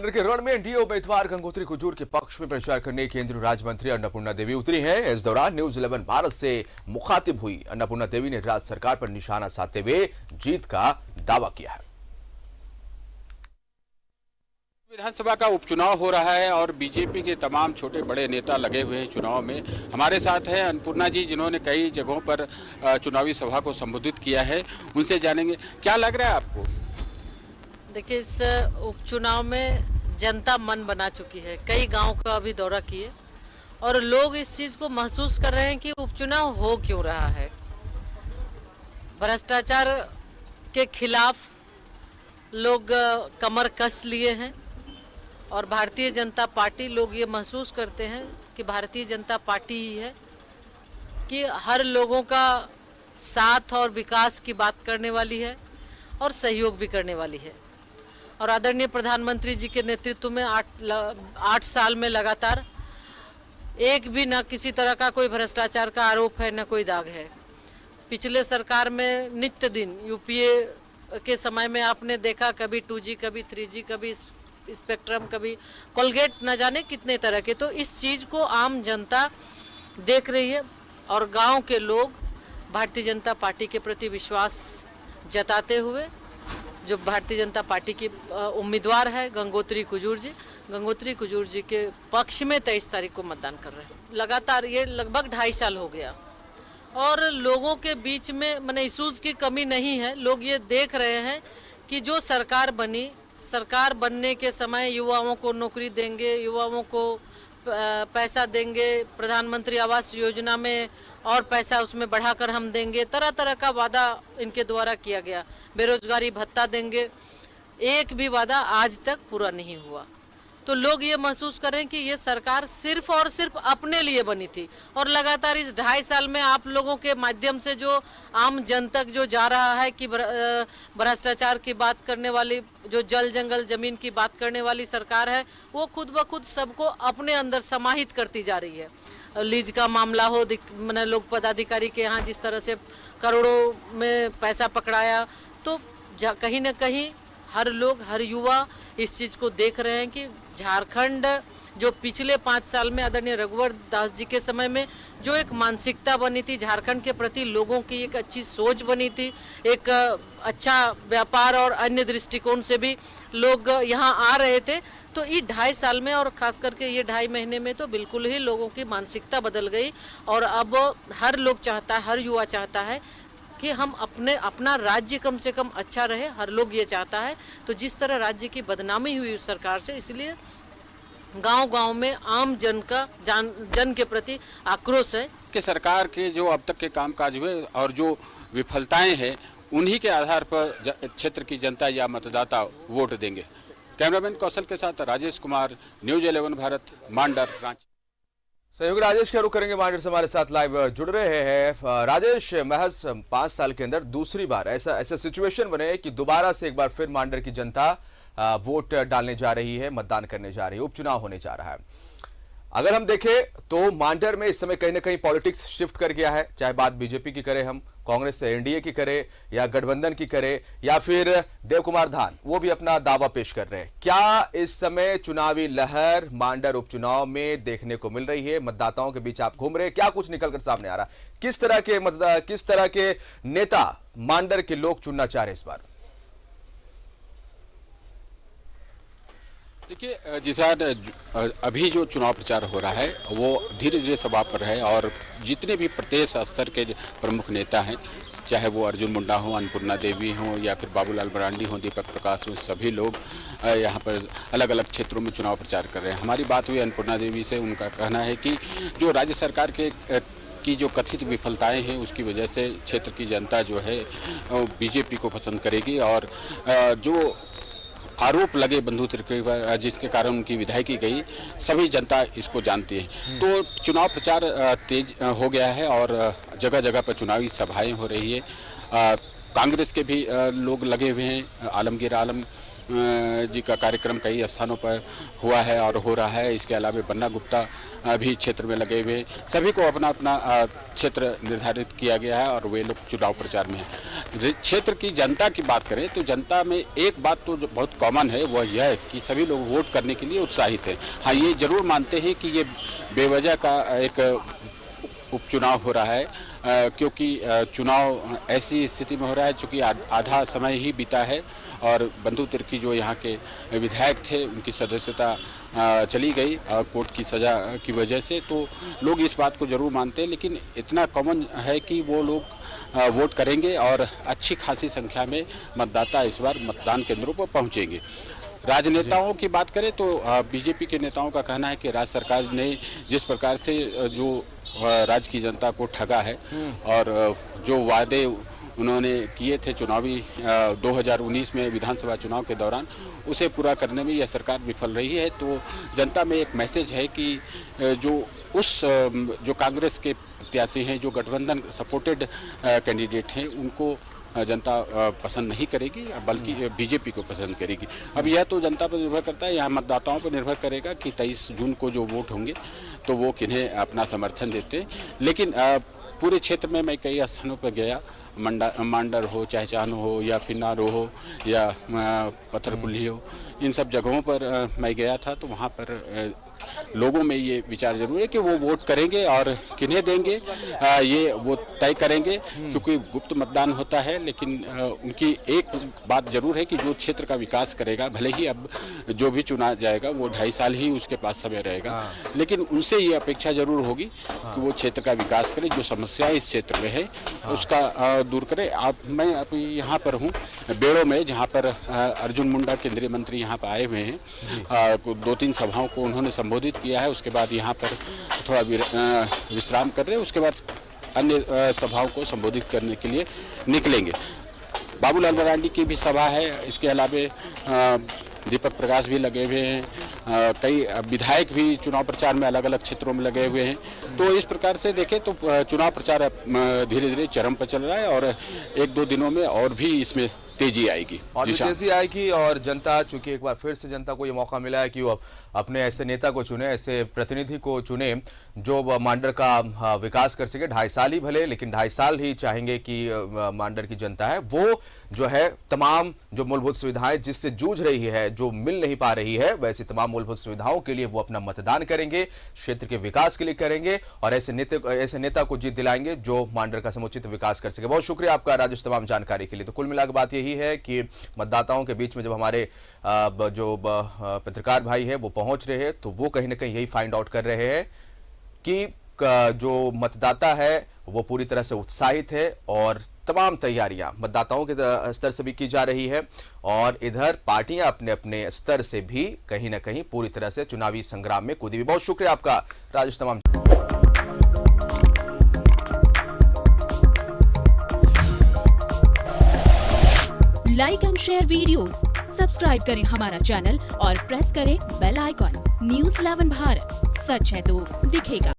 मांडर के रण में एनडीए उम्मीदवार गंगोत्री कुजूर के पक्ष में प्रचार करने केंद्रीय राज्य मंत्री अन्नपूर्णा देवी उतरी हैं। इस दौरान न्यूज 11 भारत से मुखातिब हुई अन्नपूर्णा देवी ने राज्य सरकार पर निशाना साधते हुए जीत का दावा किया है। विधानसभा का उपचुनाव हो रहा है और बीजेपी के तमाम छोटे बड़े नेता लगे हुए हैं चुनाव में। हमारे साथ हैं अन्नपूर्णा जी, जिन्होंने कई जगहों पर चुनावी सभा को संबोधित किया है। उनसे जानेंगे क्या लग रहा है आपको। देखिए, इस उपचुनाव में जनता मन बना चुकी है। कई गांव का अभी दौरा किए और लोग इस चीज को महसूस कर रहे हैं कि उपचुनाव हो क्यों रहा है। भ्रष्टाचार के खिलाफ लोग कमर कस लिए हैं और भारतीय जनता पार्टी, लोग ये महसूस करते हैं कि भारतीय जनता पार्टी ही है कि हर लोगों का साथ और विकास की बात करने वाली है और सहयोग भी करने वाली है। और आदरणीय प्रधानमंत्री जी के नेतृत्व में 8 साल में लगातार एक भी न किसी तरह का कोई भ्रष्टाचार का आरोप है, न कोई दाग है। पिछले सरकार में नित्य दिन यूपीए के समय में आपने देखा, कभी 2G, कभी 3G, कभी स्पेक्ट्रम, कभी कोलगेट, न जाने कितने तरह के। तो इस चीज़ को आम जनता देख रही है और गांव के लोग भारतीय जनता पार्टी के प्रति विश्वास जताते हुए, जो भारतीय जनता पार्टी की उम्मीदवार है गंगोत्री कुजूर जी के पक्ष में 23 तारीख को मतदान कर रहे हैं। लगातार ये लगभग 2.5 साल हो गया और लोगों के बीच में माने इश्यूज की कमी नहीं है। लोग ये देख रहे हैं कि जो सरकार बनी, सरकार बनने के समय युवाओं को नौकरी देंगे, युवाओं को पैसा देंगे, प्रधानमंत्री आवास योजना में और पैसा उसमें बढ़ाकर हम देंगे, तरह तरह का वादा इनके द्वारा किया गया। बेरोजगारी भत्ता देंगे, एक भी वादा आज तक पूरा नहीं हुआ। तो लोग ये महसूस कर रहे हैं कि ये सरकार सिर्फ और सिर्फ अपने लिए बनी थी और लगातार इस 2.5 साल में आप लोगों के माध्यम से जो आम जन तक जो जा रहा है कि भ्रष्टाचार की बात करने वाली, जो जल जंगल जमीन की बात करने वाली सरकार है, वो खुद ब खुद सबको अपने अंदर समाहित करती जा रही है। लीज का मामला हो, मैंने लोग पदाधिकारी के यहाँ जिस तरह से करोड़ों में पैसा पकड़ाया, तो कहीं ना कहीं हर लोग, हर युवा इस चीज़ को देख रहे हैं कि झारखंड जो पिछले 5 साल में आदरणीय रघुवर दास जी के समय में जो एक मानसिकता बनी थी, झारखंड के प्रति लोगों की एक अच्छी सोच बनी थी, एक अच्छा व्यापार और अन्य दृष्टिकोण से भी लोग यहाँ आ रहे थे। तो ये 2.5 साल में और खास करके ये 2.5 महीने में तो बिल्कुल ही लोगों की मानसिकता बदल गई और अब हर लोग चाहता है, हर युवा चाहता है कि हम अपना राज्य कम से कम अच्छा रहे। हर लोग ये चाहता है। तो जिस तरह राज्य की बदनामी हुई उस सरकार से, इसलिए गांव-गांव में आम जन का जन के प्रति आक्रोश है कि सरकार के जो अब तक के कामकाज हुए और जो विफलताएं हैं, उन्हीं के आधार पर क्षेत्र की जनता या मतदाता वोट देंगे। कैमरामैन कौशल के साथ राजेश कुमार, न्यूज 11 भारत, मांडर, रांची। सहयोगी राजेश क्या रुख करेंगे, मांडर से हमारे साथ लाइव जुड़ रहे हैं। राजेश, महज 5 साल के अंदर दूसरी बार ऐसा सिचुएशन बने कि दोबारा से एक बार फिर मांडर की जनता वोट डालने जा रही है, मतदान करने जा रही है, उपचुनाव होने जा रहा है। अगर हम देखें तो मांडर में इस समय कहीं ना कहीं पॉलिटिक्स शिफ्ट कर गया है, चाहे बात बीजेपी की करें, हम कांग्रेस से एनडीए की करें या गठबंधन की करें या फिर देव कुमार धान, वो भी अपना दावा पेश कर रहे हैं। क्या इस समय चुनावी लहर मांडर उपचुनाव में देखने को मिल रही है? मतदाताओं के बीच आप घूम रहे हैं, क्या कुछ निकलकर सामने आ रहा है? किस तरह के नेता मांडर के लोग चुनना चाह रहे हैं इस बार? देखिए जिसान, अभी जो चुनाव प्रचार हो रहा है वो धीरे धीरे सभा पर है और जितने भी प्रदेश स्तर के प्रमुख नेता हैं, चाहे वो अर्जुन मुंडा हो, अन्नपूर्णा देवी हो या फिर बाबूलाल मरांडी हो, दीपक प्रकाश हो, सभी लोग यहाँ पर अलग अलग क्षेत्रों में चुनाव प्रचार कर रहे हैं। हमारी बात हुई अन्नपूर्णा देवी से, उनका कहना है कि जो राज्य सरकार की जो कथित विफलताएं हैं उसकी वजह से क्षेत्र की जनता जो है बीजेपी को पसंद करेगी और जो आरोप लगे बंधु त्रिवेदी पर, जिसके कारण उनकी विधायकी गई, सभी जनता इसको जानती है। तो चुनाव प्रचार तेज हो गया है और जगह जगह पर चुनावी सभाएं हो रही है। कांग्रेस के भी लोग लगे हुए हैं। आलमगीर आलम जी का कार्यक्रम कई स्थानों पर हुआ है और हो रहा है। इसके अलावा बन्ना गुप्ता भी क्षेत्र में लगे हुए, सभी को अपना अपना क्षेत्र निर्धारित किया गया है और वे लोग चुनाव प्रचार में हैं। क्षेत्र की जनता की बात करें तो जनता में एक बात तो जो बहुत कॉमन है वह यह है कि सभी लोग वोट करने के लिए उत्साहित हैं। हाँ, ये जरूर मानते हैं कि ये बेवजह का एक उपचुनाव हो रहा है, क्योंकि चुनाव ऐसी स्थिति में हो रहा है चूँकि आधा समय ही बीता है और बंधु तिर्की जो यहाँ के विधायक थे उनकी सदस्यता चली गई कोर्ट की सज़ा की वजह से, तो लोग इस बात को जरूर मानते हैं। लेकिन इतना कॉमन है कि वो लोग वोट करेंगे और अच्छी खासी संख्या में मतदाता इस बार मतदान केंद्रों पर पहुँचेंगे। राजनेताओं की बात करें तो बीजेपी के नेताओं का कहना है कि राज्य सरकार ने जिस प्रकार से जो राज्य की जनता को ठगा है और जो वादे उन्होंने किए थे चुनावी 2019 में विधानसभा चुनाव के दौरान, उसे पूरा करने में यह सरकार विफल रही है। तो जनता में एक मैसेज है कि जो कांग्रेस के प्रत्याशी हैं, जो गठबंधन सपोर्टेड कैंडिडेट हैं, उनको जनता पसंद नहीं करेगी बल्कि बीजेपी को पसंद करेगी। अब यह तो जनता पर निर्भर करता है, यहाँ मतदाताओं पर निर्भर करेगा कि 23 जून को जो वोट होंगे तो वो किन्हें अपना समर्थन देते हैं। लेकिन पूरे क्षेत्र में मैं कई स्थानों पर गया, मांडर हो, चहचान हो या फिनारो हो या पत्थरकुल्ली हो, इन सब जगहों पर मैं गया था। तो वहाँ पर लोगों में ये विचार जरूर है कि वो वोट करेंगे और किन्हें देंगे ये वो तय करेंगे, क्योंकि गुप्त मतदान होता है। लेकिन उनकी एक बात जरूर है कि जो क्षेत्र का विकास करेगा, भले ही अब जो भी चुना जाएगा वो 2.5 साल ही उसके पास समय रहेगा, लेकिन उनसे ये अपेक्षा जरूर होगी कि वो क्षेत्र का विकास करे, जो समस्याएं इस क्षेत्र में है उसका दूर करे। मैं अभी यहाँ पर हूँ बेड़ो में, जहाँ पर अर्जुन मुंडा केंद्रीय मंत्री यहाँ पर आए हुए हैं। 2-3 सभाओं को उन्होंने संबोधित किया है, उसके बाद यहाँ पर थोड़ा विश्राम कर रहे हैं, उसके बाद अन्य सभाओं को संबोधित करने के लिए निकलेंगे। बाबूलाल मरांडी की भी सभा है, इसके अलावा दीपक प्रकाश भी लगे हुए हैं, कई विधायक भी चुनाव प्रचार में अलग अलग क्षेत्रों में लगे हुए हैं। तो इस प्रकार से देखें तो चुनाव प्रचार धीरे धीरे चरम पर चल रहा है और 1-2 दिनों में और भी इसमें तेजी आएगी और तेजी आएगी। और जनता, चूंकि एक बार फिर से जनता को ये मौका मिला है कि वो अपने ऐसे नेता को चुने, ऐसे प्रतिनिधि को चुने जो मांडर का विकास कर सके। 2.5 साल ही भले, लेकिन 2.5 साल ही चाहेंगे कि मांडर की जनता है वो जो है तमाम जो मूलभूत सुविधाएं जिससे जूझ रही है, जो मिल नहीं पा रही है, वैसी तमाम मूलभूत सुविधाओं के लिए वो अपना मतदान करेंगे, क्षेत्र के विकास के लिए करेंगे और ऐसे नेता को जीत दिलाएंगे जो मांडर का समुचित विकास कर सके। बहुत शुक्रिया आपका राजेश, तमाम जानकारी के लिए। तो कुल मिलाकर बात यही है कि मतदाताओं के बीच में जब हमारे जो पत्रकार भाई है वो पहुंच रहे हैं तो वो कहीं ना कहीं यही फाइंड आउट कर रहे हैं कि जो मतदाता है वो पूरी तरह से उत्साहित है और तमाम तैयारियां मतदाताओं के स्तर से भी की जा रही है और इधर पार्टियां अपने अपने स्तर से भी कहीं ना कहीं पूरी तरह से चुनावी संग्राम में कूदी हुई। बहुत शुक्रिया आपका राजेश, तमाम। Like and share videos, subscribe करें हमारा चैनल और प्रेस करें बेल आइकॉन। न्यूज़ 11 भारत, सच है तो दिखेगा।